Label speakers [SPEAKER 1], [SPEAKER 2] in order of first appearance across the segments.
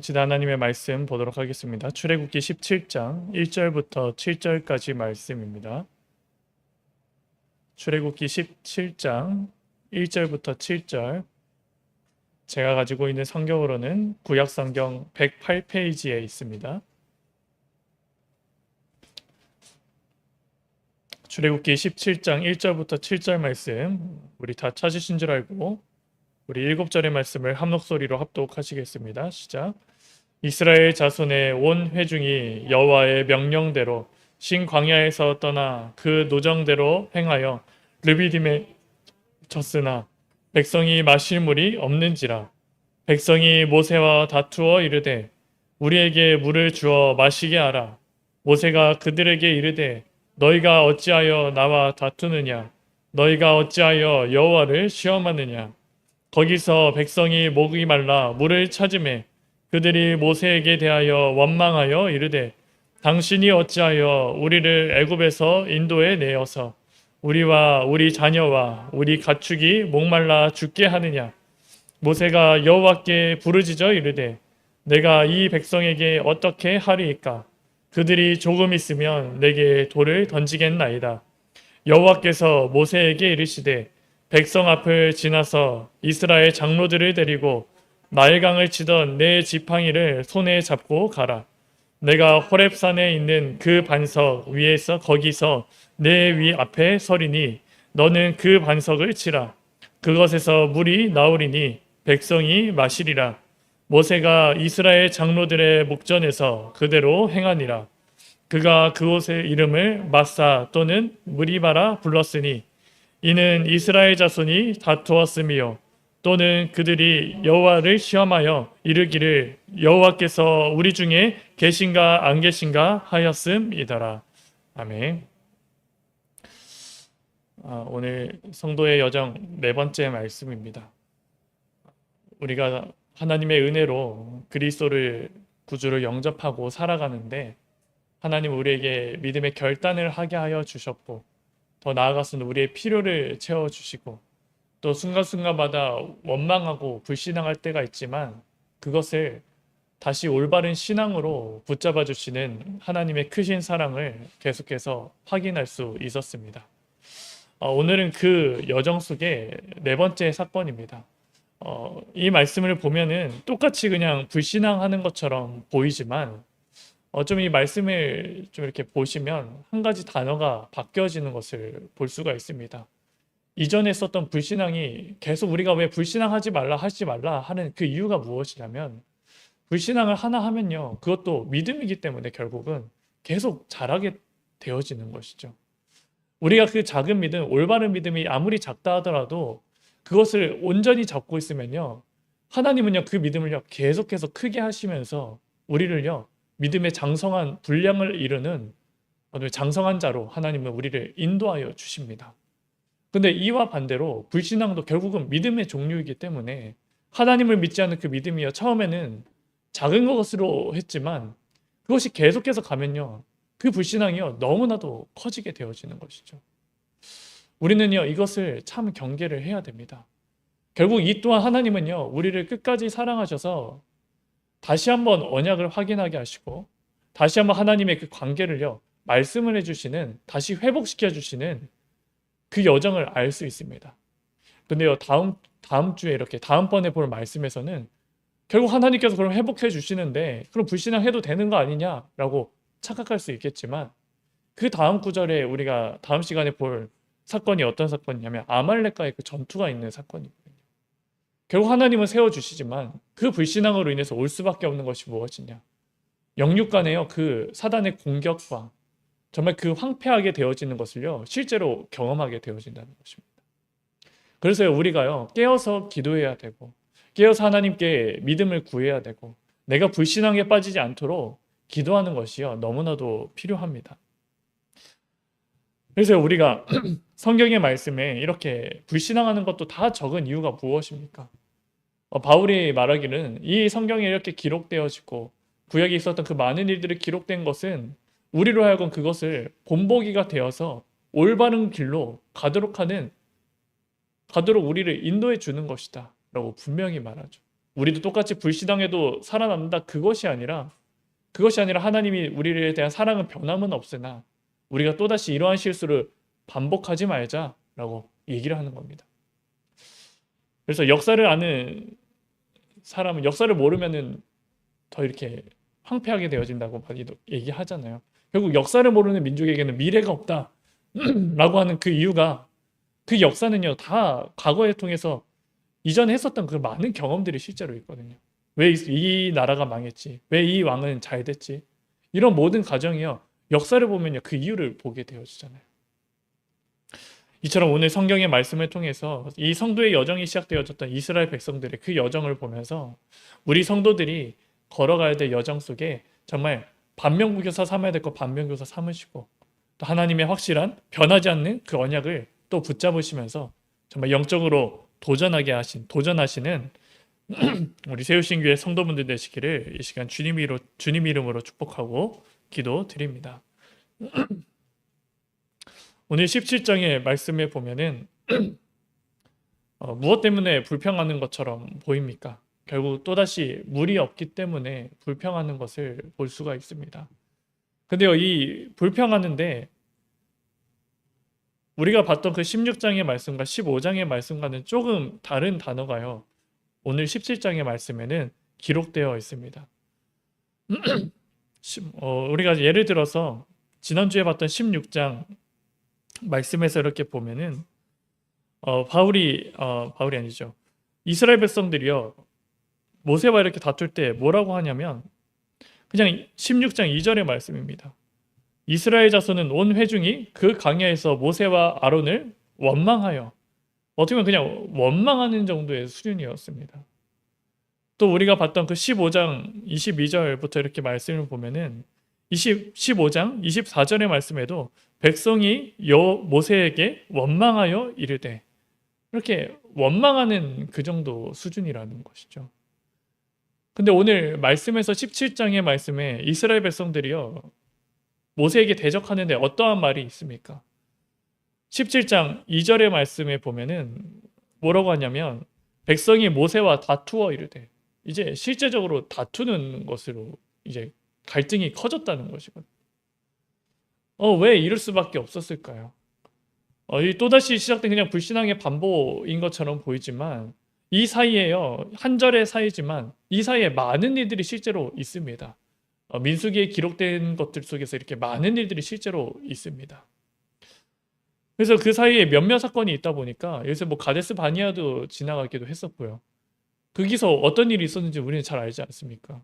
[SPEAKER 1] 지난 하나님의 말씀 보도록 하겠습니다. 출애굽기 17장 1절부터 7절까지 말씀입니다. 출애굽기 17장 1절부터 7절. 제가 가지고 있는 성경으로는 구약 성경 108페이지에 있습니다. 출애굽기 17장 1절부터 7절 말씀 우리 다 찾으신 줄 알고 우리 7절의 말씀을 한 목소리로 합독하시겠습니다. 시작. 이스라엘 자손의 온 회중이 여호와의 명령대로 신 광야에서 떠나 그 노정대로 행하여 르비딤에 졌으나 백성이 마실 물이 없는지라. 백성이 모세와 다투어 이르되 우리에게 물을 주어 마시게 하라. 모세가 그들에게 이르되 너희가 어찌하여 나와 다투느냐? 너희가 어찌하여 여호와를 시험하느냐? 거기서 백성이 목이 말라 물을 찾으매 그들이 모세에게 대하여 원망하여 이르되 당신이 어찌하여 우리를 애굽에서 인도에 내어서 우리와 우리 자녀와 우리 가축이 목말라 죽게 하느냐. 모세가 여호와께 부르짖어 이르되 내가 이 백성에게 어떻게 하리이까. 그들이 조금 있으면 내게 돌을 던지겠나이다. 여호와께서 모세에게 이르시되 백성 앞을 지나서 이스라엘 장로들을 데리고 나일강을 치던 내 지팡이를 손에 잡고 가라. 내가 호렙산에 있는 그 반석 위에서 거기서 내 위 앞에 서리니 너는 그 반석을 치라. 그것에서 물이 나오리니 백성이 마시리라. 모세가 이스라엘 장로들의 목전에서 그대로 행하니라. 그가 그곳의 이름을 마사 또는 무리바라 불렀으니 이는 이스라엘 자손이 다투었으며 또는 그들이 여호와를 시험하여 이르기를 여호와께서 우리 중에 계신가 안 계신가 하였음이더라. 아멘. 오늘 성도의 여정 네 번째 말씀입니다. 우리가 하나님의 은혜로 그리스도를 구주로 영접하고 살아가는데 하나님 우리에게 믿음의 결단을 하게 하여 주셨고 더 나아가서는 우리의 필요를 채워주시고 또 순간순간마다 원망하고 불신앙할 때가 있지만 그것을 다시 올바른 신앙으로 붙잡아 주시는 하나님의 크신 사랑을 계속해서 확인할 수 있었습니다. 오늘은 그 여정 속의 네 번째 사건입니다. 이 말씀을 보면은 똑같이 그냥 불신앙하는 것처럼 보이지만 좀 이 말씀을 좀 이렇게 보시면 한 가지 단어가 바뀌어지는 것을 볼 수가 있습니다. 이전에 썼던 불신앙이 계속 우리가 왜 불신앙하지 말라 하지 말라 하는 그 이유가 무엇이냐면 불신앙을 하나 하면요 그것도 믿음이기 때문에 결국은 계속 자라게 되어지는 것이죠. 우리가 그 작은 믿음, 올바른 믿음이 아무리 작다 하더라도 그것을 온전히 잡고 있으면요 하나님은요 그 믿음을요 계속해서 크게 하시면서 우리를요 믿음의 장성한 분량을 이루는 장성한 자로 하나님은 우리를 인도하여 주십니다. 근데 이와 반대로 불신앙도 결국은 믿음의 종류이기 때문에 하나님을 믿지 않는 그 믿음이요 처음에는 작은 것으로 했지만 그것이 계속해서 가면요 그 불신앙이요 너무나도 커지게 되어지는 것이죠. 우리는요 이것을 참 경계를 해야 됩니다. 결국 이 또한 하나님은요 우리를 끝까지 사랑하셔서 다시 한번 언약을 확인하게 하시고 다시 한번 하나님의 그 관계를요 말씀을 해주시는 다시 회복시켜 주시는 그 여정을 알 수 있습니다. 근데요 다음 주에 이렇게 다음번에 볼 말씀에서는 결국 하나님께서 그럼 회복해 주시는데 그럼 불신앙해도 되는 거 아니냐라고 착각할 수 있겠지만 그 다음 구절에 우리가 다음 시간에 볼 사건이 어떤 사건이냐면 아말렉과의 그 전투가 있는 사건이거든요. 결국 하나님은 세워주시지만 그 불신앙으로 인해서 올 수밖에 없는 것이 무엇이냐. 영육 간에요 그 사단의 공격과 정말 그 황폐하게 되어지는 것을요 실제로 경험하게 되어진다는 것입니다. 그래서 우리가요 깨어서 기도해야 되고 깨어서 하나님께 믿음을 구해야 되고 내가 불신앙에 빠지지 않도록 기도하는 것이요 너무나도 필요합니다. 그래서 우리가 성경의 말씀에 이렇게 불신앙하는 것도 다 적은 이유가 무엇입니까? 바울이 말하기는 이 성경에 이렇게 기록되어지고 구약에 있었던 그 많은 일들이 기록된 것은 우리로 하여금 그것을 본보기가 되어서 올바른 길로 가도록 우리를 인도해 주는 것이다 라고 분명히 말하죠. 우리도 똑같이 불신앙해도 살아남는다 그것이 아니라 하나님이 우리에 대한 사랑은 변함은 없으나 우리가 또다시 이러한 실수를 반복하지 말자라고 얘기를 하는 겁니다. 그래서 역사를 아는 사람은 역사를 모르면은 더 이렇게 황폐하게 되어진다고 많이도 얘기하잖아요. 결국 역사를 모르는 민족에게는 미래가 없다 라고 하는 그 이유가 그 역사는요 다 과거에 통해서 이전에 했었던 그 많은 경험들이 실제로 있거든요. 왜 이 나라가 망했지? 왜 이 왕은 잘 됐지? 이런 모든 과정이요 역사를 보면요 그 이유를 보게 되어지잖아요. 이처럼 오늘 성경의 말씀을 통해서 이 성도의 여정이 시작되어졌던 이스라엘 백성들의 그 여정을 보면서 우리 성도들이 걸어가야 될 여정 속에 정말 반면교사 삼아야 될 거 반면교사 삼으시고 또 하나님의 확실한 변하지 않는 그 언약을 또 붙잡으시면서 정말 영적으로 도전하시는 우리 세우신 교회 성도분들 되시기를 이 시간 주님 이름으로 축복하고 기도드립니다. 오늘 17장의 말씀에 보면은 무엇 때문에 불평하는 것처럼 보입니까? 결국 또다시 물이 없기 때문에 불평하는 것을 볼 수가 있습니다. 근데요, 이 불평하는데 우리가 봤던 그 16장의 말씀과 15장의 말씀과는 조금 다른 단어가요. 오늘 17장의 말씀에는 기록되어 있습니다. 우리가 예를 들어서 지난주에 봤던 16장 말씀에서 이렇게 보면은 바울이 아니죠. 이스라엘 백성들이요. 모세와 이렇게 다툴 때 뭐라고 하냐면 그냥 16장 2절의 말씀입니다. 이스라엘 자손은 온 회중이 그 광야에서 모세와 아론을 원망하여 어떻게 보면 그냥 원망하는 정도의 수준이었습니다. 또 우리가 봤던 그 15장 22절부터 이렇게 말씀을 보면은 15장 24절의 말씀에도 백성이 모세에게 원망하여 이르되 이렇게 원망하는 그 정도 수준이라는 것이죠. 근데 오늘 말씀에서 17장의 말씀에 이스라엘 백성들이요 모세에게 대적하는데 어떠한 말이 있습니까? 17장 2절의 말씀에 보면은 뭐라고 하냐면 백성이 모세와 다투어 이르되 이제 실제적으로 다투는 것으로 이제 갈등이 커졌다는 것이거든요. 왜 이럴 수밖에 없었을까요? 이 또다시 시작된 그냥 불신앙의 반복인 것처럼 보이지만 이 사이에요 한 절의 사이지만 이 사이에 많은 일들이 실제로 있습니다. 민수기에 기록된 것들 속에서 이렇게 많은 일들이 실제로 있습니다. 그래서 그 사이에 몇몇 사건이 있다 보니까 요새 뭐 가데스 바니아도 지나가기도 했었고요. 거기서 어떤 일이 있었는지 우리는 잘 알지 않습니까?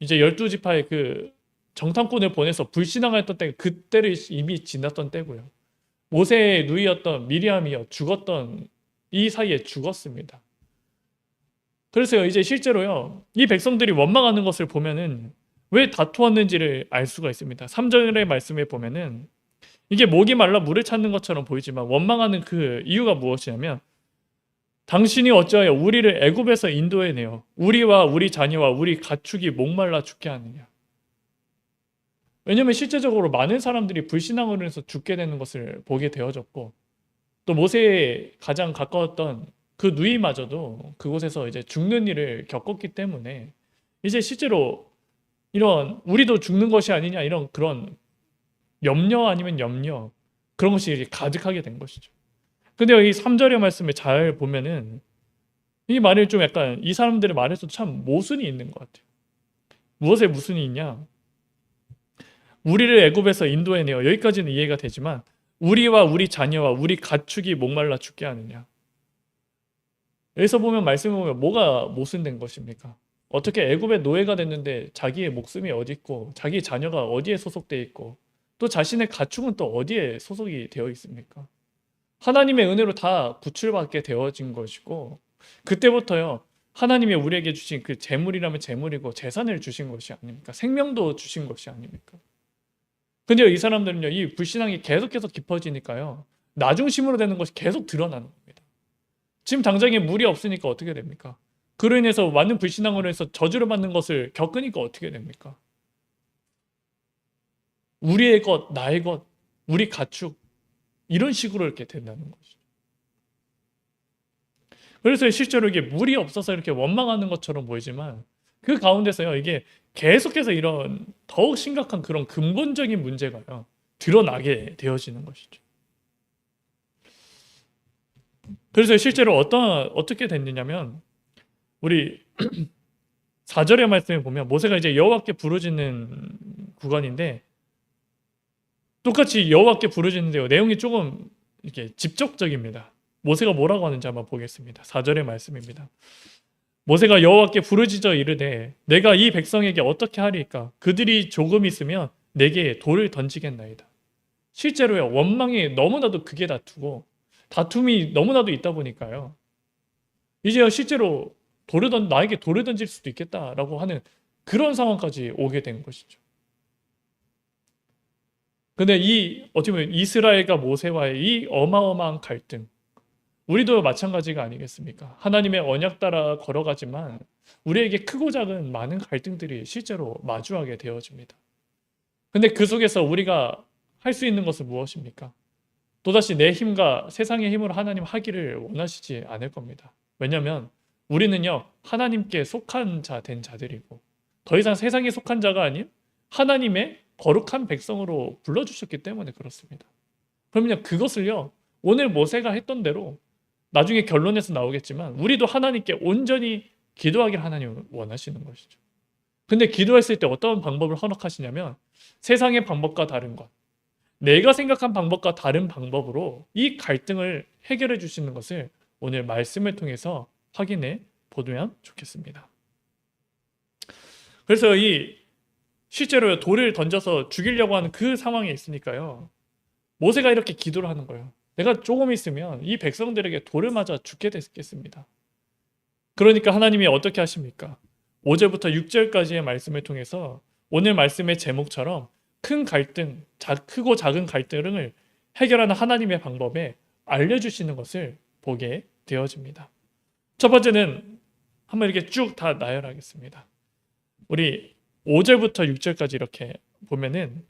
[SPEAKER 1] 이제 12지파의 그 정탐꾼을 보내서 불신앙했던 때 그때를 이미 지났던 때고요. 모세의 누이였던 미리암이요 죽었던 이 사이에 죽었습니다. 그래서 이제 실제로요 이 백성들이 원망하는 것을 보면은 왜 다투었는지를 알 수가 있습니다. 3절의 말씀에 보면은 이게 목이 말라 물을 찾는 것처럼 보이지만 원망하는 그 이유가 무엇이냐면 당신이 어찌하여 우리를 애굽에서 인도해내어 우리와 우리 자녀와 우리 가축이 목말라 죽게 하느냐. 왜냐하면 실제적으로 많은 사람들이 불신앙으로 해서 죽게 되는 것을 보게 되어졌고 또 모세에 가장 가까웠던 그 누이마저도 그곳에서 이제 죽는 일을 겪었기 때문에 이제 실제로 이런 우리도 죽는 것이 아니냐 이런 그런 염려 아니면 염려 그런 것이 가득하게 된 것이죠. 근데 이 3절의 말씀을 잘 보면은 이 말을 좀 약간 이 사람들의 말에서 참 모순이 있는 것 같아요. 무엇에 모순이 있냐? 우리를 애굽에서 인도해내어 여기까지는 이해가 되지만 우리와 우리 자녀와 우리 가축이 목말라 죽게 하느냐. 여기서 보면 말씀을 보면 뭐가 모순된 것입니까? 어떻게 애굽의 노예가 됐는데 자기의 목숨이 어디 있고 자기 자녀가 어디에 소속되어 있고 또 자신의 가축은 또 어디에 소속이 되어 있습니까? 하나님의 은혜로 다 구출받게 되어진 것이고 그때부터요 하나님이 우리에게 주신 그 재물이라면 재물이고 재산을 주신 것이 아닙니까? 생명도 주신 것이 아닙니까? 근데 이 사람들은요 이 불신앙이 계속해서 깊어지니까요 나중심으로 되는 것이 계속 드러나는 겁니다. 지금 당장에 물이 없으니까 어떻게 됩니까? 그로 인해서 많은 불신앙으로 해서 저주를 받는 것을 겪으니까 어떻게 됩니까? 우리의 것, 나의 것, 우리 가축 이런 식으로 이렇게 된다는 것이죠. 그래서 실제로 이게 물이 없어서 이렇게 원망하는 것처럼 보이지만 그 가운데서요, 이게 계속해서 이런 더욱 심각한 그런 근본적인 문제가요, 드러나게 되어지는 것이죠. 그래서 실제로 어떻게 됐느냐면, 우리 4절의 말씀에 보면 모세가 이제 여호와께 부르짖는 구간인데, 똑같이 여호와께 부르짖는데요, 내용이 조금 이렇게 직접적입니다. 모세가 뭐라고 하는지 한번 보겠습니다. 4절의 말씀입니다. 모세가 여호와께 부르짖어 이르되 내가 이 백성에게 어떻게 하리까? 그들이 조금 있으면 내게 돌을 던지겠나이다. 실제로요, 원망이 너무나도 극에 다투고 다툼이 너무나도 있다 보니까요, 이제 실제로 나에게 돌을 던질 수도 있겠다라고 하는 그런 상황까지 오게 된 것이죠. 근데 어떻게 보면 이스라엘과 모세와의 이 어마어마한 갈등, 우리도 마찬가지가 아니겠습니까? 하나님의 언약 따라 걸어가지만 우리에게 크고 작은 많은 갈등들이 실제로 마주하게 되어집니다. 근데 그 속에서 우리가 할 수 있는 것은 무엇입니까? 또다시 내 힘과 세상의 힘으로 하나님 하기를 원하시지 않을 겁니다. 왜냐하면 우리는요, 하나님께 속한 자 된 자들이고 더 이상 세상에 속한 자가 아닌 하나님의 거룩한 백성으로 불러주셨기 때문에 그렇습니다. 그러면 그것을요, 오늘 모세가 했던 대로 나중에 결론에서 나오겠지만 우리도 하나님께 온전히 기도하길 하나님은 원하시는 것이죠. 근데 기도했을 때 어떤 방법을 허락하시냐면, 세상의 방법과 다른 것, 내가 생각한 방법과 다른 방법으로 이 갈등을 해결해 주시는 것을 오늘 말씀을 통해서 확인해 보면 좋겠습니다. 그래서 실제로 돌을 던져서 죽이려고 하는 그 상황에 있으니까요, 모세가 이렇게 기도를 하는 거예요. 내가 조금 있으면 이 백성들에게 돌을 맞아 죽게 됐겠습니다. 그러니까 하나님이 어떻게 하십니까? 5절부터 6절까지의 말씀을 통해서 오늘 말씀의 제목처럼 큰 갈등, 크고 작은 갈등을 해결하는 하나님의 방법에 알려주시는 것을 보게 되어집니다. 첫 번째는 한번 이렇게 쭉 다 나열하겠습니다. 우리 5절부터 6절까지 이렇게 보면은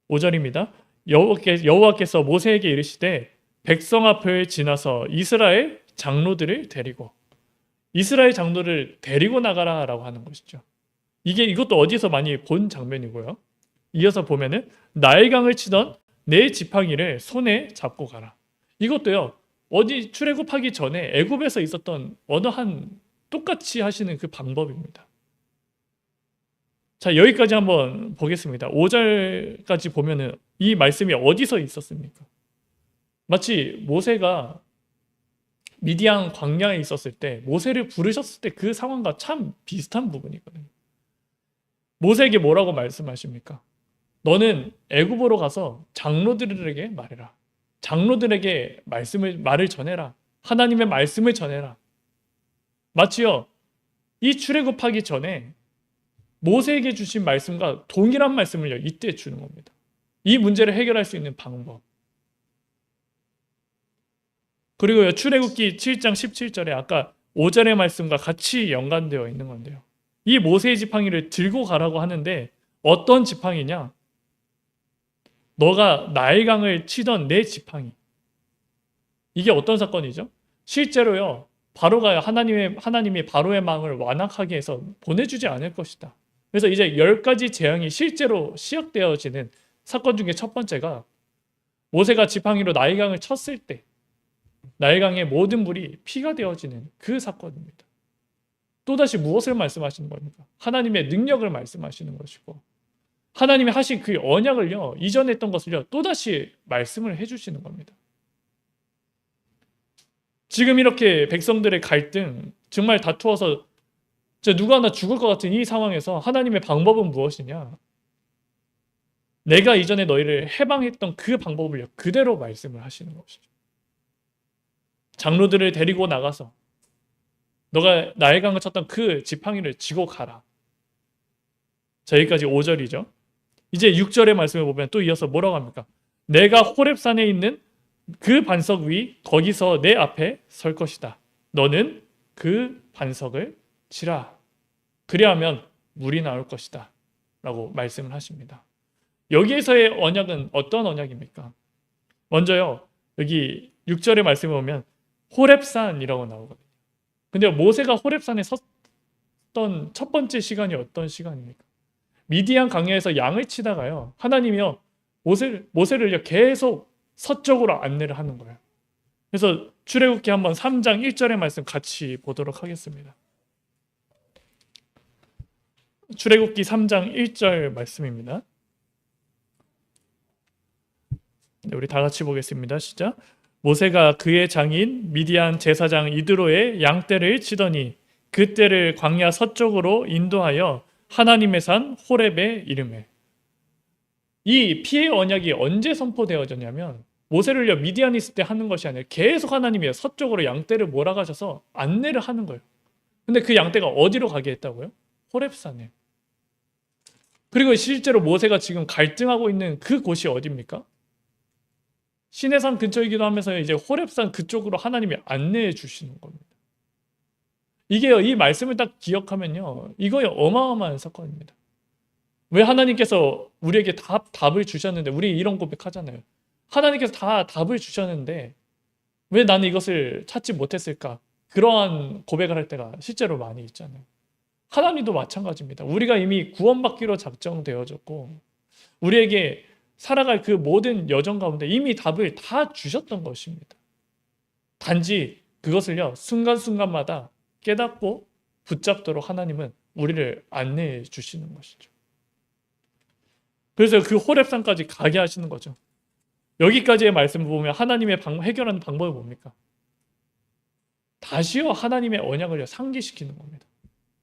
[SPEAKER 1] 5절입니다. 여호와께서 모세에게 이르시되 백성 앞을 지나서 이스라엘 장로들을 데리고 나가라라고 하는 것이죠. 이것도 어디서 많이 본 장면이고요. 이어서 보면은 나일강을 치던 네 지팡이를 손에 잡고 가라. 이것도요, 어디 출애굽하기 전에 애굽에서 있었던 어느 한 똑같이 하시는 그 방법입니다. 자, 여기까지 한번 보겠습니다. 5절까지 보면은 이 말씀이 어디서 있었습니까? 마치 모세가 미디안 광야에 있었을 때 모세를 부르셨을 때 그 상황과 참 비슷한 부분이거든요. 모세에게 뭐라고 말씀하십니까? 너는 애굽으로 가서 장로들에게 말해라. 장로들에게 말을 전해라. 하나님의 말씀을 전해라. 마치요, 이 출애굽하기 전에 모세에게 주신 말씀과 동일한 말씀을요, 이때 주는 겁니다. 이 문제를 해결할 수 있는 방법. 그리고요, 출애굽기 7장 17절에 아까 5절의 말씀과 같이 연관되어 있는 건데요, 이 모세의 지팡이를 들고 가라고 하는데 어떤 지팡이냐? 너가 나일강을 치던 내 지팡이. 이게 어떤 사건이죠? 실제로요, 바로가 하나님이 바로의 망을 완악하게 해서 보내주지 않을 것이다. 그래서 이제 10가지 재앙이 실제로 시작되어지는 사건 중에 첫 번째가 모세가 지팡이로 나일강을 쳤을 때 나일강의 모든 물이 피가 되어지는 그 사건입니다. 또다시 무엇을 말씀하시는 겁니까? 하나님의 능력을 말씀하시는 것이고, 하나님이 하신 그 언약을요, 이전에 했던 것을요, 또다시 말씀을 해주시는 겁니다. 지금 이렇게 백성들의 갈등, 정말 다투어서 누가 하나 죽을 것 같은 이 상황에서 하나님의 방법은 무엇이냐? 내가 이전에 너희를 해방했던 그 방법을 그대로 말씀을 하시는 것이죠. 장로들을 데리고 나가서 너가 나일강을 쳤던 그 지팡이를 쥐고 가라. 자, 여기까지 5절이죠. 이제 6절의 말씀을 보면 또 이어서 뭐라고 합니까? 내가 호렙산에 있는 그 반석 위 거기서 내 앞에 설 것이다. 너는 그 반석을 치라. 그리하면 물이 나올 것이다. 라고 말씀을 하십니다. 여기에서의 언약은 어떤 언약입니까? 먼저요, 여기 6절의 말씀을 보면 호렙산이라고 나오거든요. 근데 모세가 호렙산에 섰던 첫 번째 시간이 어떤 시간입니까? 미디안 강야에서 양을 치다가요. 하나님이요. 모세를 계속 서쪽으로 안내를 하는 거예요. 그래서 출애굽기 한번 3장 1절의 말씀 같이 보도록 하겠습니다. 출애굽기 3장 1절 말씀입니다. 네, 우리 다 같이 보겠습니다. 시작. 모세가 그의 장인 미디안 제사장 이드로의 양떼를 치더니 그 떼를 광야 서쪽으로 인도하여 하나님의 산 호렙에 이르매. 이 피의 언약이 언제 선포되어졌냐면 모세를요 미디안에 있을 때 하는 것이 아니라 계속 하나님이 서쪽으로 양떼를 몰아가셔서 안내를 하는 거예요. 근데 그 양떼가 어디로 가게 했다고요? 호렙산에. 그리고 실제로 모세가 지금 갈등하고 있는 그 곳이 어디입니까? 시내산 근처이기도 하면서 이제 호렙산 그쪽으로 하나님이 안내해 주시는 겁니다. 이게요, 이 말씀을 딱 기억하면요, 이거요 어마어마한 사건입니다. 왜 하나님께서 우리에게 답을 주셨는데, 우리 이런 고백하잖아요. 하나님께서 다 답을 주셨는데 왜 나는 이것을 찾지 못했을까? 그러한 고백을 할 때가 실제로 많이 있잖아요. 하나님도 마찬가지입니다. 우리가 이미 구원받기로 작정되어졌고 우리에게 살아갈 그 모든 여정 가운데 이미 답을 다 주셨던 것입니다. 단지 그것을요 순간순간마다 깨닫고 붙잡도록 하나님은 우리를 안내해 주시는 것이죠. 그래서 그 호렙산까지 가게 하시는 거죠. 여기까지의 말씀을 보면 하나님의 해결하는 방법이 뭡니까? 다시요 하나님의 언약을 상기시키는 겁니다.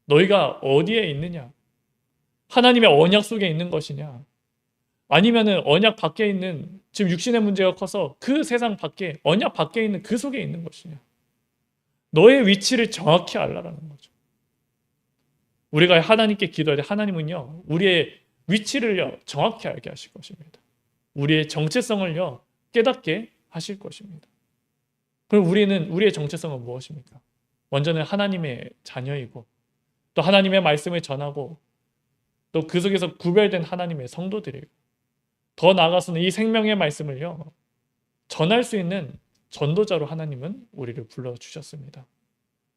[SPEAKER 1] 너희가 어디에 있느냐? 하나님의 언약 속에 있는 것이냐? 아니면은 언약 밖에 있는, 지금 육신의 문제가 커서 그 세상 밖에, 언약 밖에 있는 그 속에 있는 것이냐? 너의 위치를 정확히 알라라는 거죠. 우리가 하나님께 기도할 때 하나님은요 우리의 위치를요 정확히 알게 하실 것입니다. 우리의 정체성을요 깨닫게 하실 것입니다. 그럼 우리는 우리의 정체성은 무엇입니까? 먼저는 하나님의 자녀이고 또 하나님의 말씀을 전하고 또 그 속에서 구별된 하나님의 성도들이고 더 나아가서는 이 생명의 말씀을요 전할 수 있는 전도자로 하나님은 우리를 불러주셨습니다.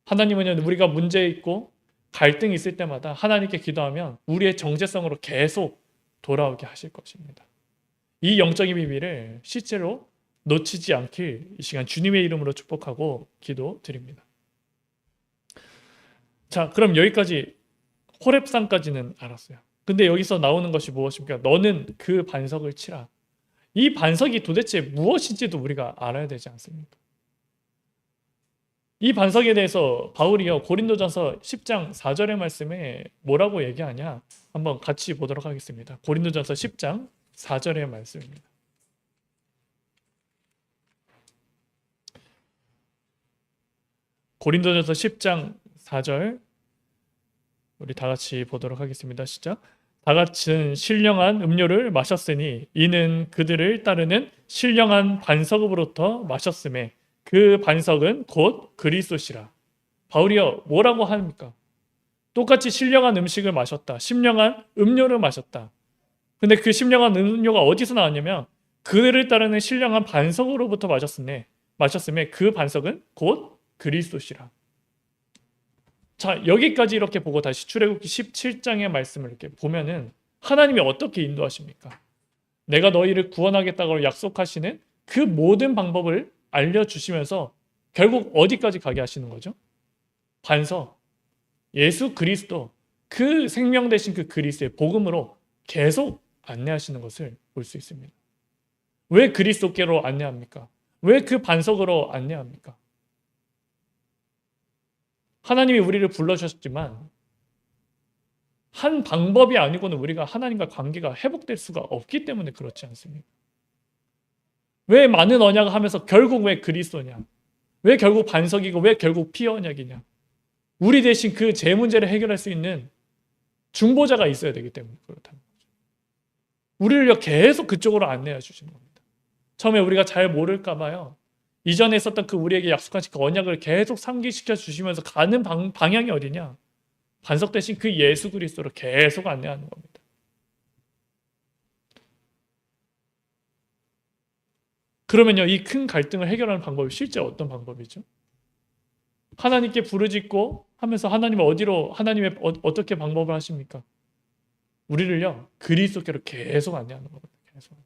[SPEAKER 1] 하나님은 우리가 문제 있고 갈등이 있을 때마다 하나님께 기도하면 우리의 정체성으로 계속 돌아오게 하실 것입니다. 이 영적인 비밀을 실제로 놓치지 않길 이 시간 주님의 이름으로 축복하고 기도드립니다. 자, 그럼 여기까지 호렙산까지는 알았어요. 근데 여기서 나오는 것이 무엇입니까? 너는 그 반석을 치라. 이 반석이 도대체 무엇인지도 우리가 알아야 되지 않습니까? 이 반석에 대해서 바울이요 고린도전서 10장 4절의 말씀에 뭐라고 얘기하냐? 한번 같이 보도록 하겠습니다. 고린도전서 10장 4절의 말씀입니다. 고린도전서 10장 4절 우리 다 같이 보도록 하겠습니다. 시작. 다 같은 신령한 음료를 마셨으니 이는 그들을 따르는 신령한 반석으로부터 마셨음에 그 반석은 곧 그리스도시라. 바울이요 뭐라고 합니까? 똑같이 신령한 음식을 마셨다. 신령한 음료를 마셨다. 근데 그 신령한 음료가 어디서 나왔냐면 그들을 따르는 신령한 반석으로부터 마셨음에 그 반석은 곧 그리스도시라. 자, 여기까지 이렇게 보고 다시 출애굽기 17장의 말씀을 이렇게 보면은 하나님이 어떻게 인도하십니까? 내가 너희를 구원하겠다고 약속하시는 그 모든 방법을 알려주시면서 결국 어디까지 가게 하시는 거죠? 반석, 예수 그리스도, 그 생명 되신 그 그리스도의 복음으로 계속 안내하시는 것을 볼 수 있습니다. 왜 그리스도께로 안내합니까? 왜 그 반석으로 안내합니까? 하나님이 우리를 불러주셨지만 한 방법이 아니고는 우리가 하나님과 관계가 회복될 수가 없기 때문에 그렇지 않습니까? 왜 많은 언약을 하면서 결국 왜 그리스도냐? 왜 결국 반석이고 왜 결국 피 언약이냐? 우리 대신 그 제 문제를 해결할 수 있는 중보자가 있어야 되기 때문에 그렇다는 거죠. 우리를 계속 그쪽으로 안내해 주시는 겁니다. 처음에 우리가 잘 모를까 봐요. 이전에 있었던 그 우리에게 약속하신 그 언약을 계속 상기시켜 주시면서 가는 방향이 어디냐? 반석 대신 그 예수 그리스도로 계속 안내하는 겁니다. 그러면요, 이 큰 갈등을 해결하는 방법이 실제 어떤 방법이죠? 하나님께 부르짖고 하면서 하나님을 하나님의 어떻게 방법을 하십니까? 우리를요, 그리스도께로 계속 안내하는 거거든요. 계속.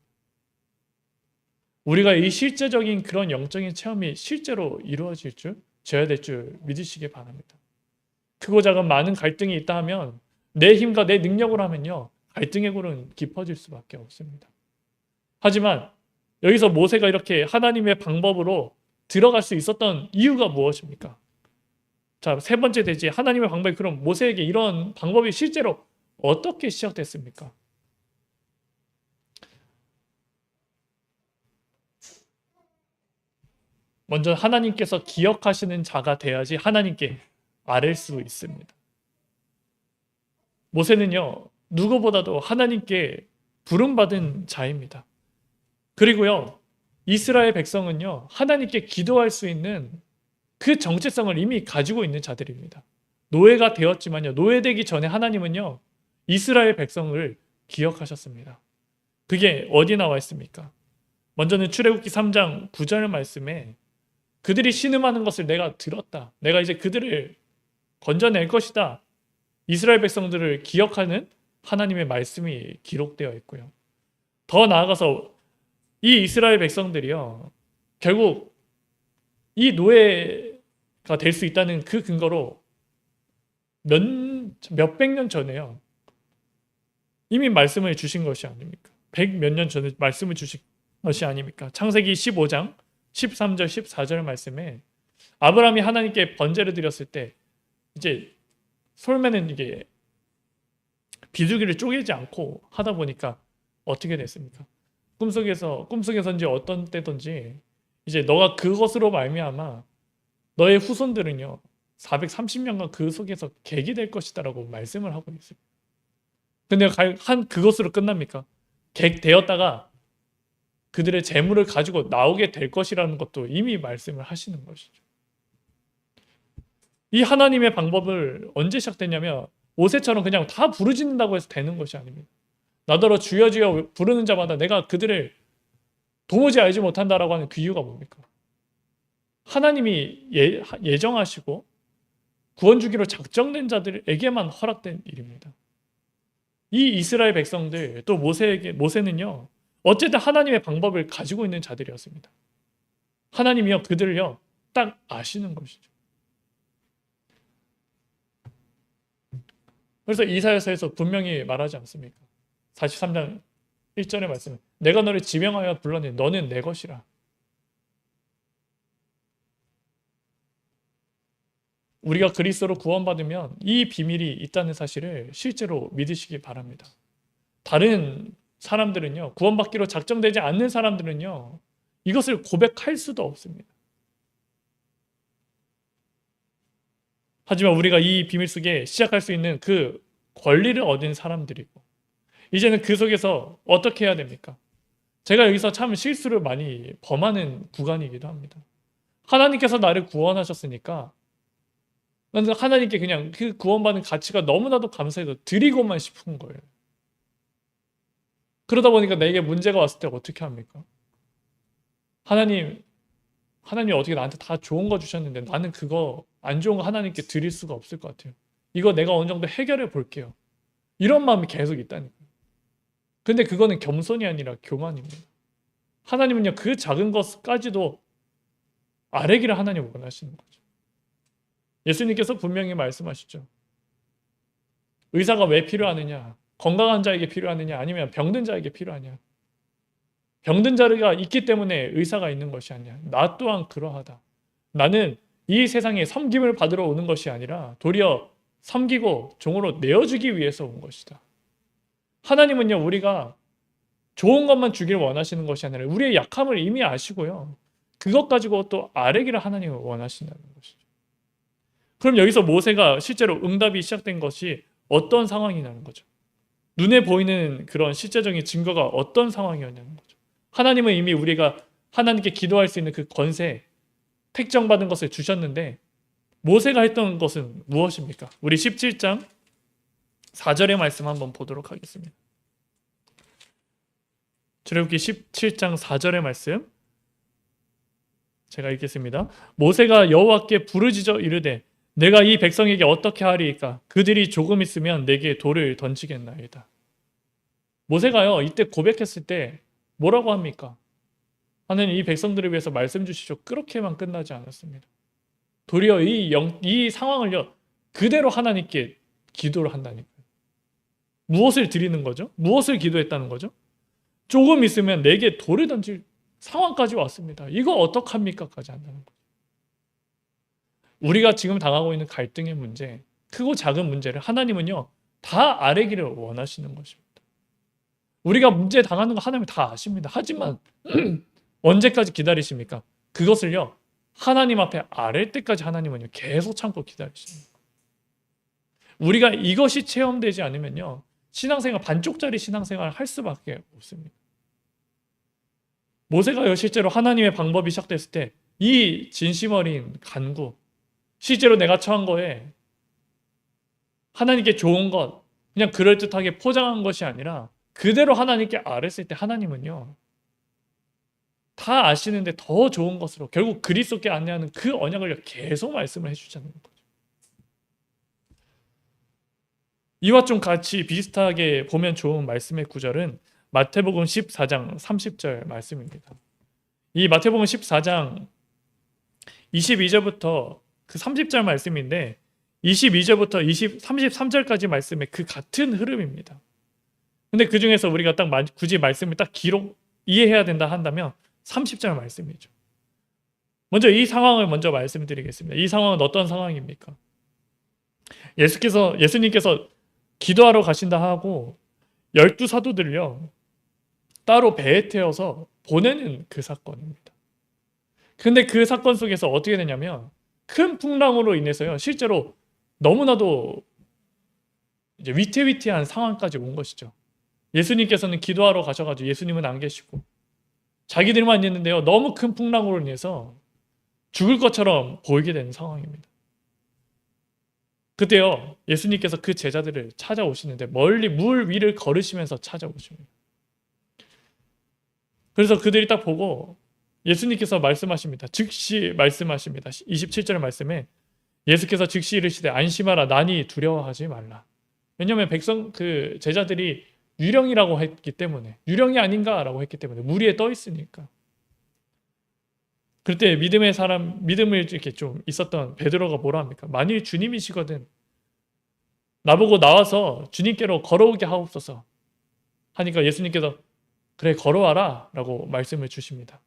[SPEAKER 1] 우리가 이 실제적인 그런 영적인 체험이 실제로 되어야 될 줄 믿으시기 바랍니다. 크고 작은 많은 갈등이 있다 하면 내 힘과 내 능력으로 하면요, 갈등의 골은 깊어질 수밖에 없습니다. 하지만 여기서 모세가 이렇게 하나님의 방법으로 들어갈 수 있었던 이유가 무엇입니까? 자, 세 번째 대지 하나님의 방법이 그럼 모세에게 이런 방법이 실제로 어떻게 시작됐습니까? 먼저 하나님께서 기억하시는 자가 돼야지 하나님께 아뢰 수 있습니다. 모세는요, 누구보다도 하나님께 부름받은 자입니다. 그리고요, 이스라엘 백성은요, 하나님께 기도할 수 있는 그 정체성을 이미 가지고 있는 자들입니다. 노예가 되었지만요, 노예되기 전에 하나님은요, 이스라엘 백성을 기억하셨습니다. 그게 어디 나와 있습니까? 먼저는 출애굽기 3장 9절 말씀에 그들이 신음하는 것을 내가 들었다. 내가 이제 그들을 건져낼 것이다. 이스라엘 백성들을 기억하는 하나님의 말씀이 기록되어 있고요. 더 나아가서 이 이스라엘 백성들이요, 결국 이 노예가 될 수 있다는 그 근거로 몇백 년 전에요, 이미 말씀을 주신 것이 아닙니까? 백 몇 년 전에 말씀을 주신 것이 아닙니까? 창세기 15장 13절 14절 말씀에 아브라함이 하나님께 번제를 드렸을 때 이제 솔매는 이게 비둘기를 쪼개지 않고 하다 보니까 어떻게 됐습니까? 꿈속에서인지 어떤 때든지 이제 너가 그것으로 말미암아 너의 후손들은요 430년간 그 속에서 객이 될 것이다라고 말씀을 하고 있어요. 근데 한 그것으로 끝납니까? 객 되었다가 그들의 재물을 가지고 나오게 될 것이라는 것도 이미 말씀을 하시는 것이죠. 이 하나님의 방법을 언제 시작됐냐면 모세처럼 그냥 다 부르짖는다고 해서 되는 것이 아닙니다. 나더러 주여 주여 부르는 자마다 내가 그들을 도무지 알지 못한다라고 하는 그 이유가 뭡니까? 하나님이 예정하시고 구원 주기로 작정된 자들에게만 허락된 일입니다. 이 이스라엘 백성들 또 모세는요 어쨌든 하나님의 방법을 가지고 있는 자들이었습니다. 하나님이요 그들을요 딱 아시는 것이죠. 그래서 이사야서에서 분명히 말하지 않습니까? 43장 1절의 말씀, 내가 너를 지명하여 불렀니 너는 내 것이라. 우리가 그리스도로 구원받으면 이 비밀이 있다는 사실을 실제로 믿으시기 바랍니다. 다른 사람들은요, 구원받기로 작정되지 않는 사람들은요, 이것을 고백할 수도 없습니다. 하지만 우리가 이 비밀 속에 시작할 수 있는 그 권리를 얻은 사람들이고, 이제는 그 속에서 어떻게 해야 됩니까? 제가 여기서 참 실수를 많이 범하는 구간이기도 합니다. 하나님께서 나를 구원하셨으니까 나는 하나님께 그냥 그 구원받은 가치가 너무나도 감사해서 드리고만 싶은 거예요. 그러다 보니까 내게 문제가 왔을 때 어떻게 합니까? 하나님이 어떻게 나한테 다 좋은 거 주셨는데 나는 그거 안 좋은 거 하나님께 드릴 수가 없을 것 같아요. 이거 내가 어느 정도 해결해 볼게요. 이런 마음이 계속 있다니까요. 근데 그거는 겸손이 아니라 교만입니다. 하나님은요 그 작은 것까지도 아뢰기를 하나님 원하시는 거죠. 예수님께서 분명히 말씀하시죠. 의사가 왜 필요하느냐? 건강한 자에게 필요하느냐? 아니면 병든 자에게 필요하냐? 병든 자가 있기 때문에 의사가 있는 것이 아니야. 나 또한 그러하다. 나는 이 세상에 섬김을 받으러 오는 것이 아니라 도리어 섬기고 종으로 내어주기 위해서 온 것이다. 하나님은요 우리가 좋은 것만 주길 원하시는 것이 아니라 우리의 약함을 이미 아시고요. 그것 가지고 또 아뢰기를 하나님은 원하신다는 것이죠. 그럼 여기서 모세가 실제로 응답이 시작된 것이 어떤 상황이냐는 거죠. 눈에 보이는 그런 실제적인 증거가 어떤 상황이었냐는 거죠. 하나님은 이미 우리가 하나님께 기도할 수 있는 그 권세, 택정받은 것을 주셨는데 모세가 했던 것은 무엇입니까? 우리 17장 4절의 말씀 한번 보도록 하겠습니다. 출애굽기 17장 4절의 말씀, 제가 읽겠습니다. 모세가 여호와께 부르짖어 이르되 내가 이 백성에게 어떻게 하리이까? 그들이 조금 있으면 내게 돌을 던지겠나이다. 모세가요 이때 고백했을 때 뭐라고 합니까? 하나님 이 백성들을 위해서 말씀 주시죠. 그렇게만 끝나지 않았습니다. 도리어 이 상황을요 그대로 하나님께 기도를 한다니까요. 무엇을 드리는 거죠? 무엇을 기도했다는 거죠? 조금 있으면 내게 돌을 던질 상황까지 왔습니다. 이거 어떡합니까?까지 한다는 거죠. 우리가 지금 당하고 있는 갈등의 문제, 크고 작은 문제를 하나님은요 다 아뢰기를 원하시는 것입니다. 우리가 문제 당하는 거 하나님 다 아십니다. 하지만 언제까지 기다리십니까? 그것을요 하나님 앞에 아랠 때까지 하나님은요 계속 참고 기다리십니다. 우리가 이것이 체험되지 않으면요 신앙생활 반쪽짜리 신앙생활을 할 수밖에 없습니다. 모세가요 실제로 하나님의 방법이 시작됐을 때 이 진심 어린 간구, 실제로 내가 처한 거에 하나님께 좋은 것 그냥 그럴듯하게 포장한 것이 아니라 그대로 하나님께 아뢰었을 때 하나님은요 다 아시는데 더 좋은 것으로 결국 그리스도께 안내하는 그 언약을 계속 말씀을 해주자는 거죠. 이와 좀 같이 비슷하게 보면 좋은 말씀의 구절은 마태복음 14장 30절 말씀입니다. 이 마태복음 14장 22절부터 그 30절 말씀인데 22절부터 33절까지 말씀의 그 같은 흐름입니다. 근데 그 중에서 우리가 딱 굳이 말씀을 딱 이해해야 된다 한다면 30절 말씀이죠. 먼저 이 상황을 먼저 말씀드리겠습니다. 이 상황은 어떤 상황입니까? 예수님께서 기도하러 가신다 하고 12사도들을요 따로 배에 태워서 보내는 그 사건입니다. 근데 그 사건 속에서 어떻게 되냐면 큰 풍랑으로 인해서요 실제로 너무나도 이제 위태위태한 상황까지 온 것이죠. 예수님께서는 기도하러 가셔가지고 예수님은 안 계시고 자기들만 있는데요 너무 큰 풍랑으로 인해서 죽을 것처럼 보이게 되는 상황입니다. 그때요 예수님께서 그 제자들을 찾아오시는데 멀리 물 위를 걸으시면서 찾아오십니다. 그래서 그들이 딱 보고 예수님께서 말씀하십니다. 즉시 말씀하십니다. 27절 말씀에 예수께서 즉시 이르시되 안심하라 나니 두려워하지 말라. 왜냐하면 그 제자들이 유령이라고 했기 때문에 유령이 아닌가라고 했기 때문에 물 위에 떠 있으니까. 그때 믿음을 이렇게 좀 있었던 베드로가 뭐라 합니까? 만일 주님이시거든 나보고 나와서 주님께로 걸어오게 하옵소서 하니까 예수님께서 그래 걸어와라 라고 말씀을 주십니다.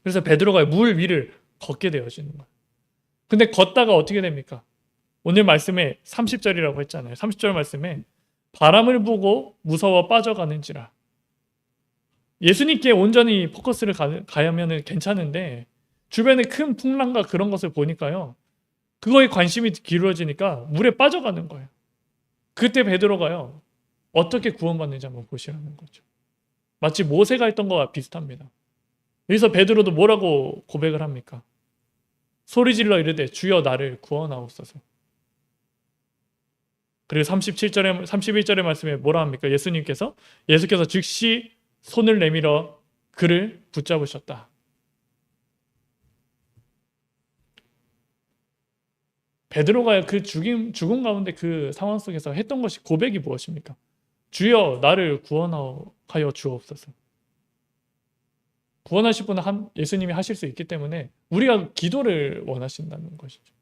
[SPEAKER 1] 그래서 베드로가 물 위를 걷게 되어지는 거예요. 근데 걷다가 어떻게 됩니까? 오늘 말씀에 30절이라고 했잖아요. 30절 말씀에 바람을 보고 무서워 빠져가는지라. 예수님께 온전히 포커스를 가야면 괜찮은데 주변에 큰 풍랑과 그런 것을 보니까요. 그거에 관심이 기울어지니까 물에 빠져가는 거예요. 그때 베드로가요. 어떻게 구원받는지 한번 보시라는 거죠. 마치 모세가 했던 것과 비슷합니다. 여기서 베드로도 뭐라고 고백을 합니까? 소리질러 이르되 주여 나를 구원하옵소서. 그리고 31절의 말씀에 뭐라 합니까? 예수께서 즉시 손을 내밀어 그를 붙잡으셨다. 베드로가 그 죽음 가운데 그 상황 속에서 했던 것이 고백이 무엇입니까? 주여 나를 구원하여 주옵소서. 구원하실 분은 예수님이 하실 수 있기 때문에 우리가 기도를 원하신다는 것이죠.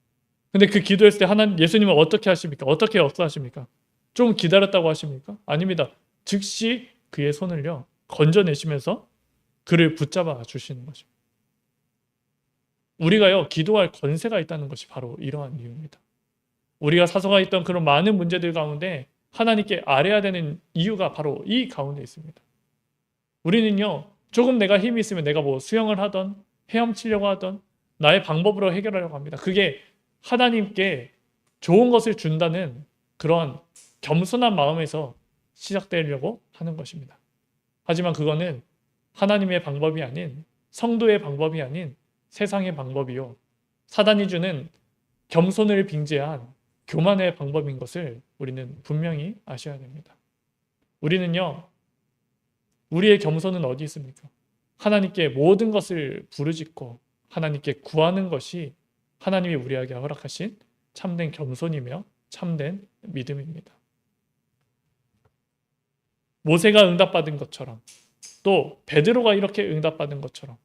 [SPEAKER 1] 근데 그 기도했을 때 예수님은 어떻게 하십니까? 어떻게 역사하십니까? 좀 기다렸다고 하십니까? 아닙니다. 즉시 그의 손을요 건져내시면서 그를 붙잡아 주시는 것입니다. 우리가요 기도할 권세가 있다는 것이 바로 이러한 이유입니다. 우리가 사소가 있던 그런 많은 문제들 가운데 하나님께 아뢰야 되는 이유가 바로 이 가운데 있습니다. 우리는요 조금 내가 힘이 있으면 내가 뭐 수영을 하던 헤엄치려고 하던 나의 방법으로 해결하려고 합니다. 그게 하나님께 좋은 것을 준다는 그러한 겸손한 마음에서 시작되려고 하는 것입니다. 하지만 그거는 하나님의 방법이 아닌 성도의 방법이 아닌 세상의 방법이요. 사단이 주는 겸손을 빙자한 교만의 방법인 것을 우리는 분명히 아셔야 됩니다. 우리는요. 우리의 겸손은 어디 있습니까? 하나님께 모든 것을 부르짖고 하나님께 구하는 것이 하나님이 우리에게 허락하신 참된 겸손이며 참된 믿음입니다. 모세가 응답받은 것처럼 또 베드로가 이렇게 응답받은 것처럼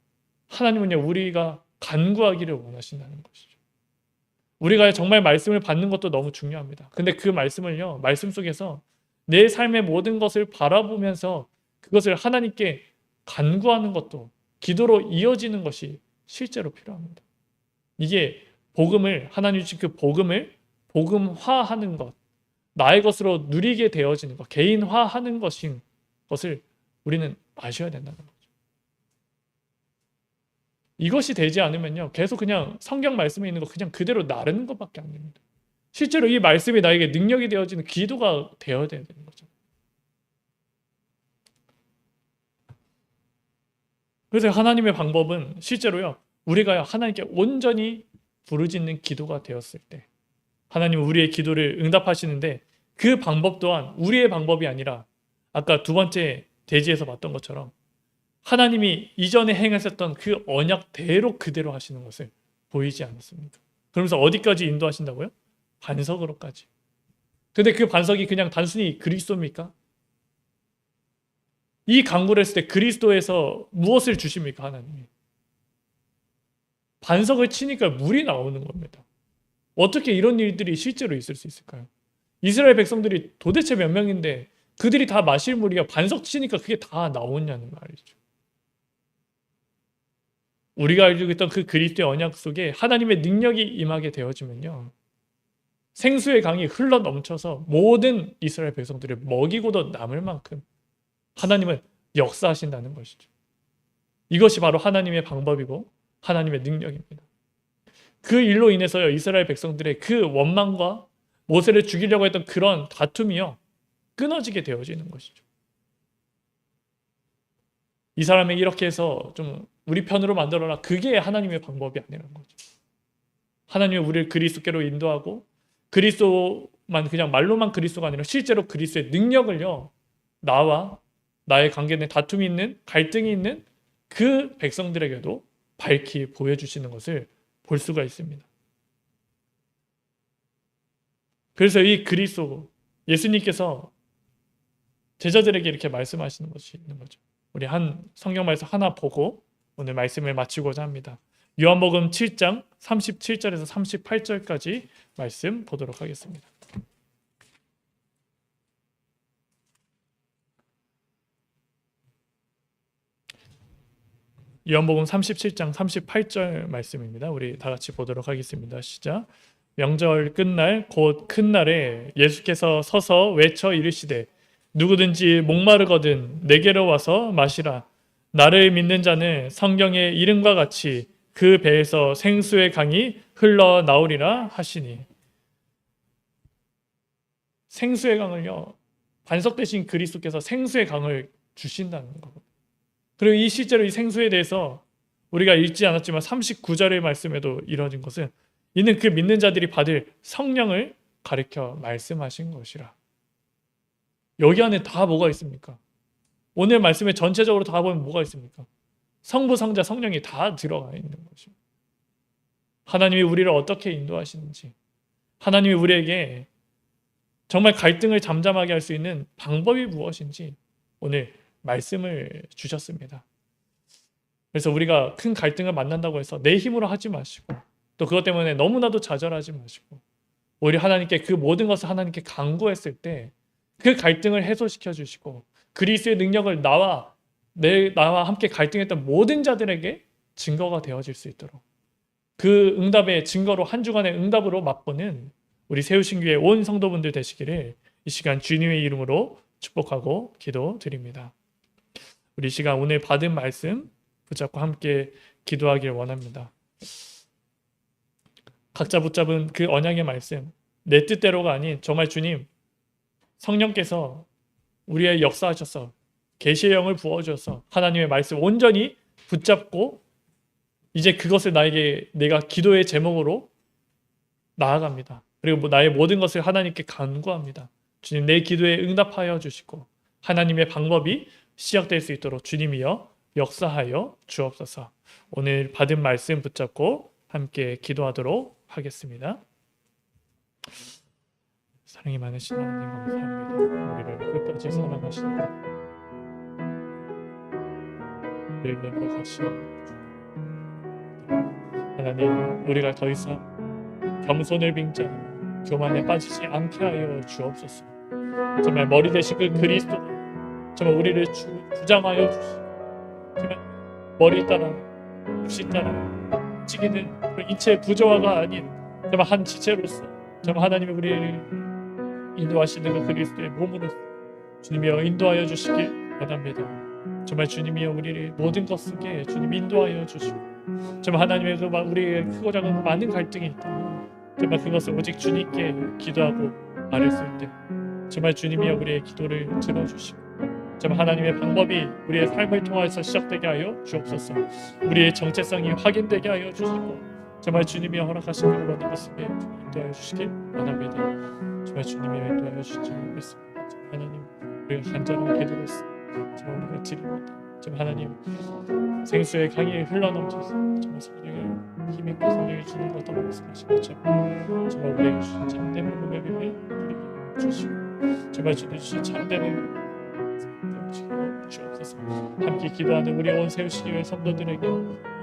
[SPEAKER 1] 하나님은요 우리가 간구하기를 원하신다는 것이죠. 우리가 정말 말씀을 받는 것도 너무 중요합니다. 근데 그 말씀을요 말씀 속에서 내 삶의 모든 것을 바라보면서 그것을 하나님께 간구하는 것도 기도로 이어지는 것이 실제로 필요합니다. 이게 복음을 하나님 주신 그 복음을 복음화하는 것, 나의 것으로 누리게 되어지는 것, 개인화하는 것인 것을 우리는 아셔야 된다는 거죠. 이것이 되지 않으면요 계속 그냥 성경 말씀에 있는 거 그냥 그대로 나르는 것밖에 안 됩니다. 실제로 이 말씀이 나에게 능력이 되어지는 기도가 되어야 되는 거죠. 그래서 하나님의 방법은 실제로요 우리가 하나님께 온전히 부르짖는 기도가 되었을 때 하나님은 우리의 기도를 응답하시는데 그 방법 또한 우리의 방법이 아니라 아까 두 번째 대지에서 봤던 것처럼 하나님이 이전에 행하셨던 그 언약대로 그대로 하시는 것을 보이지 않습니까? 그러면서 어디까지 인도하신다고요? 반석으로까지. 근데 그 반석이 그냥 단순히 그리스도입니까? 이 간구를 했을 때 그리스도에서 무엇을 주십니까? 하나님이. 반석을 치니까 물이 나오는 겁니다. 어떻게 이런 일들이 실제로 있을 수 있을까요? 이스라엘 백성들이 도대체 몇 명인데 그들이 다 마실 물이야 반석 치니까 그게 다 나오냐는 말이죠. 우리가 알고 있던 그 그리스도의 언약 속에 하나님의 능력이 임하게 되어지면요. 생수의 강이 흘러 넘쳐서 모든 이스라엘 백성들을 먹이고도 남을 만큼 하나님은 역사하신다는 것이죠. 이것이 바로 하나님의 방법이고 하나님의 능력입니다. 그 일로 인해서요. 이스라엘 백성들의 그 원망과 모세를 죽이려고 했던 그런 다툼이요. 끊어지게 되어지는 것이죠. 이 사람이 이렇게 해서 좀 우리 편으로 만들어라. 그게 하나님의 방법이 아니라는 거죠. 하나님은 우리를 그리스도께로 인도하고 그리스도만 그냥 말로만 그리스도가 아니라 실제로 그리스도의 능력을요. 나와 나의 관계 내 다툼이 있는 갈등이 있는 그 백성들에게도 밝히 보여주시는 것을 볼 수가 있습니다. 그래서 이 그리스도 예수님께서 제자들에게 이렇게 말씀하시는 것이 있는 거죠. 우리 한 성경 말씀 하나 보고 오늘 말씀을 마치고자 합니다. 요한복음 7장 37절에서 38절까지 말씀 보도록 하겠습니다. 요한복음 37장 38절 말씀입니다. 우리 다 같이 보도록 하겠습니다. 시작. 명절 끝날 곧 큰 날에 예수께서 서서 외쳐 이르시되 누구든지 목마르거든 내게로 와서 마시라. 나를 믿는 자는 성경의 이름과 같이 그 배에서 생수의 강이 흘러나오리라 하시니. 생수의 강을요. 반석 대신 그리스도께서 생수의 강을 주신다는 거거든요. 그리고 이 실제로 이 생수에 대해서 우리가 읽지 않았지만 39절의 말씀에도 이루어진 것은 이는 그 믿는 자들이 받을 성령을 가리켜 말씀하신 것이라. 여기 안에 다 뭐가 있습니까? 오늘 말씀에 전체적으로 다 보면 뭐가 있습니까? 성부, 성자, 성령이 다 들어가 있는 것입니다. 하나님이 우리를 어떻게 인도하시는지, 하나님이 우리에게 정말 갈등을 잠잠하게 할 수 있는 방법이 무엇인지 오늘 말씀을 주셨습니다. 그래서 우리가 큰 갈등을 만난다고 해서 내 힘으로 하지 마시고 또 그것 때문에 너무나도 좌절하지 마시고 오히려 하나님께 그 모든 것을 하나님께 간구했을 때 그 갈등을 해소시켜 주시고 그리스도의 능력을 나와 함께 갈등했던 모든 자들에게 증거가 되어질 수 있도록 그 응답의 증거로 한 주간의 응답으로 맛보는 우리 세우신교회 온 성도분들 되시기를 이 시간 주님의 이름으로 축복하고 기도드립니다. 우리 시간 오늘 받은 말씀 붙잡고 함께 기도하길 원합니다. 각자 붙잡은 그 언약의 말씀, 내 뜻대로가 아닌 정말 주님 성령께서 우리의 역사하셔서 계시의 영을 부어주셔서 하나님의 말씀 온전히 붙잡고 이제 그것을 내가 기도의 제목으로 나아갑니다. 그리고 나의 모든 것을 하나님께 간구합니다. 주님 내 기도에 응답하여 주시고 하나님의 방법이 시작될 수 있도록 주님이여 역사하여 주옵소서. 오늘 받은 말씀 붙잡고 함께 기도하도록 하겠습니다. 사랑이 많으신 하나님 감사합니다. 우리를 끝까지 사랑하시는 우리를 행복하시오. 하나님, 우리가 더 이상 겸손을 빙자하며 교만에 빠지지 않게 하여 주옵소서. 정말 머리 대신 그 그리스도 정말 우리를 주장하여 주시고, 정말 머리 따라 육신 따라 움직이는 그 인체의 부조화가 아닌 정말 한 지체로서 정말 하나님이 우리를 인도하시는 그 그리스도의 몸으로서 주님이여 인도하여 주시길 원합니다. 정말 주님이여 우리를 모든 것에게 주님 인도하여 주시고, 정말 하나님의 그 우리의 크고 작은 그 많은 갈등이 있다. 정말 그것을 오직 주님께 기도하고 말했을 때 정말 주님이여 우리의 기도를 들어주시고, 정말 하나님의 방법이 우리의 삶을 통해서 시작되게 하여 주옵소서. 우리의 정체성이 확인되게 하여 주시고, 정말 주님이 허락하신 그 모든 것을 인도하여 주시길 원합니다. 정말 주님이 인도하여 주시지 믿습니다. 정말 하나님, 우리가 간절하게 기도했습니다. 정말 우리가 드립니다. 정말 하나님, 생수의 강이 흘러넘쳐서 정말 성령을 힘있고 성령이 주는 것도 말씀하신 것처럼 정말 우리에게 주신 참된 복음의 비밀 우리에게 주시고, 정말 주님 주신 참된 주옵소서. 함께 기도하는 우리 온 세우시기의 성도들에게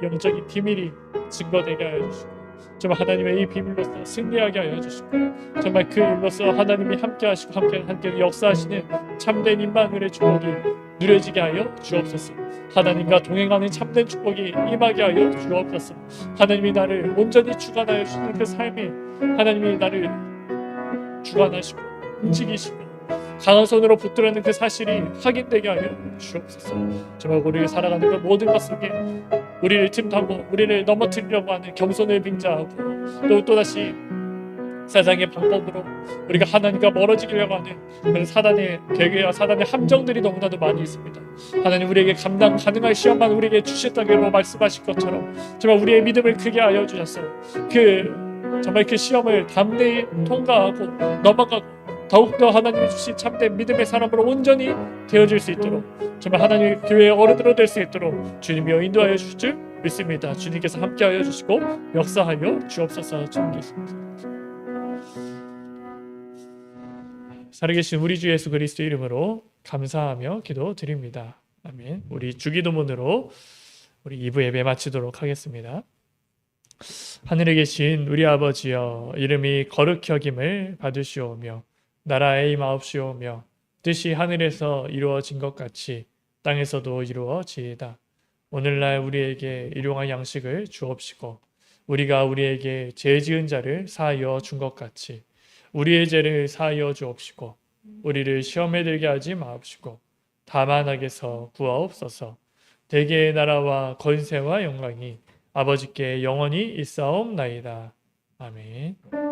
[SPEAKER 1] 영적인 비밀이 증거되게 하여 주시고, 정말 하나님의 이 비밀로서 승리하게 하여 주시고, 정말 그 일로서 하나님이 함께 하시고 함께 역사하시는 참된 임마누엘의 축복이 누려지게 하여 주옵소서. 하나님과 동행하는 참된 축복이 임하게 하여 주옵소서. 하나님이 나를 온전히 주관하여 주시는 그 삶에 하나님이 나를 주관하시고 움직이시고 강한 손으로 붙들어는 그 사실이 확인되게 하여 주옵소서. 정말 우리를 살아가는 그 모든 것 속에 우리를 틈타고 우리를 넘어뜨리려고 하는 겸손을 빙자하고 또다시 세상의 방법으로 우리가 하나님과 멀어지려고 하는 그런 사단의 계획과 사단의 함정들이 너무나도 많이 있습니다. 하나님, 우리에게 감당 가능한 시험만 우리에게 주셨다고 말씀하신 것처럼 정말 우리의 믿음을 크게 하여 주셔서 정말 그 시험을 담대히 통과하고 넘어가고 더욱더 하나님이 주신 참된 믿음의 사람으로 온전히 되어질 수 있도록 정말 하나님의 교회의 어른으로 될 수 있도록 주님이여 인도하여 주실 줄 믿습니다. 주님께서 함께하여 주시고 역사하여 주옵소서. 주님께서 살아계신 우리 주 예수 그리스도 이름으로 감사하며 기도드립니다. 아멘. 우리 주기도문으로 우리 2부 예배 마치도록 하겠습니다. 하늘에 계신 우리 아버지여, 이름이 거룩히 여김을 받으시오며 나라의 임하옵시오며 뜻이 하늘에서 이루어진 것 같이 땅에서도 이루어지이다. 오늘날 우리에게 일용할 양식을 주옵시고 우리가 우리에게 죄 지은 자를 사하여 준 것 같이 우리의 죄를 사하여 주옵시고 우리를 시험에 들게 하지 마옵시고 다만 악에서 구하옵소서. 대개의 나라와 권세와 영광이 아버지께 영원히 있사옵나이다. 아멘.